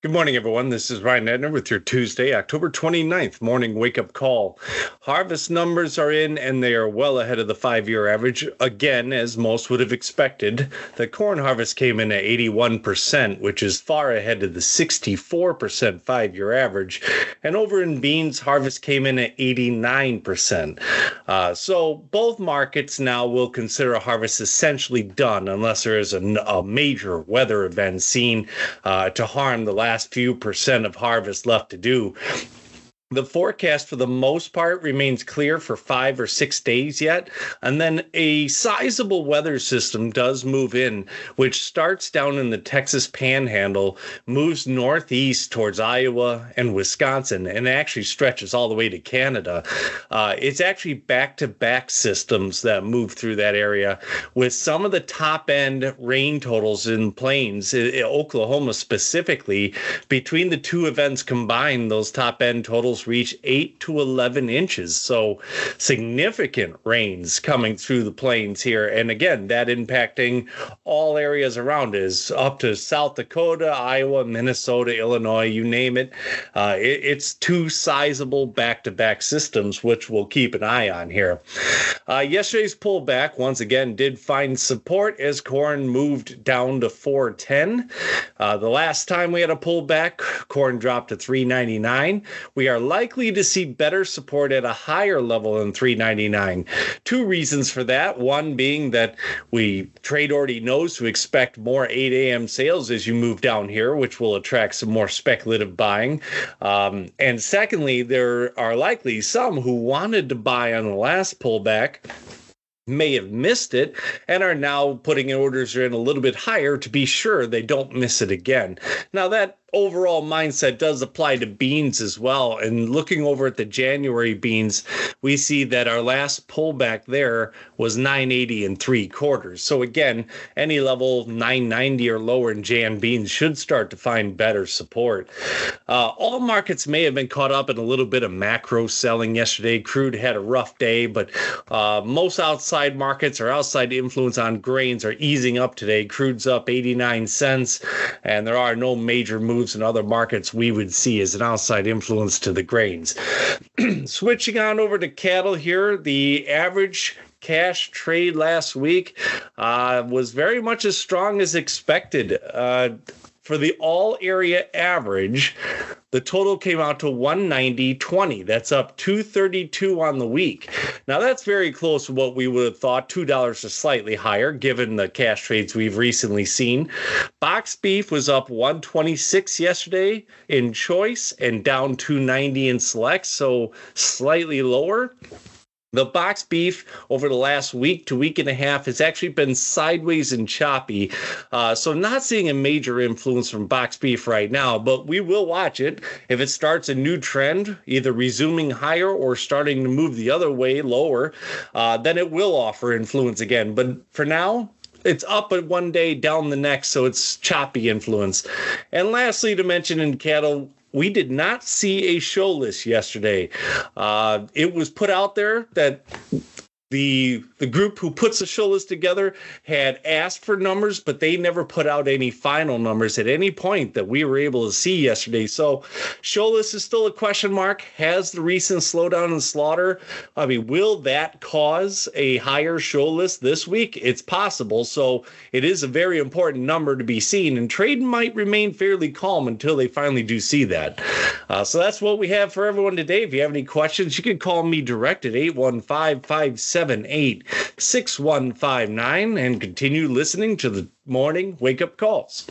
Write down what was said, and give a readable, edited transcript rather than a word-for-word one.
Good morning, everyone. This is Ryan Edner with your Tuesday, October 29th morning wake-up call. Harvest numbers are in, and they are well ahead of the five-year average. Again, as most would have expected, the corn harvest came in at 81%, which is far ahead of the 64% five-year average. And over in beans, harvest came in at 89%. So both markets now will consider a harvest essentially done unless there is a major weather event seen to harm the last few percent of harvest left to do. The forecast for the most part remains clear for 5 or 6 days yet, and then a sizable weather system does move in, which starts down in the Texas Panhandle, moves northeast towards Iowa and Wisconsin, and actually stretches all the way to Canada. It's actually back-to-back systems that move through that area, with some of the top-end rain totals in plains, in Oklahoma specifically. Between the two events combined, those top-end totals reach 8 to 11 inches. So significant rains coming through the plains here. And again, that impacting all areas around is up to South Dakota, Iowa, Minnesota, Illinois, you name it. It's two sizable back-to-back systems, which we'll keep an eye on here. Yesterday's pullback, once again, did find support as corn moved down to 410. The last time we had a pullback, corn dropped to 399. We are likely to see better support at a higher level than 399. Two reasons for that. One being that trade already knows to expect more 8 a.m. sales as you move down here, which will attract some more speculative buying. And secondly, there are likely some who wanted to buy on the last pullback, may have missed it, and are now putting orders in a little bit higher to be sure they don't miss it again. Now, that overall mindset does apply to beans as well. And looking over at the January beans, we see that our last pullback there was 980 and 3/4. So again, any level 990 or lower in Jan beans should start to find better support. All markets may have been caught up in a little bit of macro selling yesterday. Crude had a rough day, but most outside markets or outside influence on grains are easing up today. Crude's up 89 cents, and there are no major moves in other markets we would see as an outside influence to the grains. Switching on over to cattle here, the average cash trade last week was very much as strong as expected. For the all area average, the total came out to 190.20. That's up 232 on the week. Now that's very close to what we would have thought, $2 or slightly higher, given the cash trades we've recently seen. Box beef was up 126 yesterday in choice and down 290 in select, so slightly lower. The box beef over the last week to week and a half has actually been sideways and choppy. So not seeing a major influence from box beef right now, but we will watch it. If it starts a new trend, either resuming higher or starting to move the other way, lower, then it will offer influence again. But for now, it's up at one day, down the next, so it's choppy influence. And lastly, to mention in cattle, we did not see a show list yesterday. It was put out there that the group who puts the show list together had asked for numbers, but they never put out any final numbers at any point that we were able to see yesterday. So show list is still a question mark. Has the recent slowdown in slaughter, will that cause a higher show list this week? It's possible. So it is a very important number to be seen, and trade might remain fairly calm until they finally do see that. So that's what we have for everyone today. If you have any questions, you can call me direct at 815-578-6159 and continue listening to the morning wake-up calls.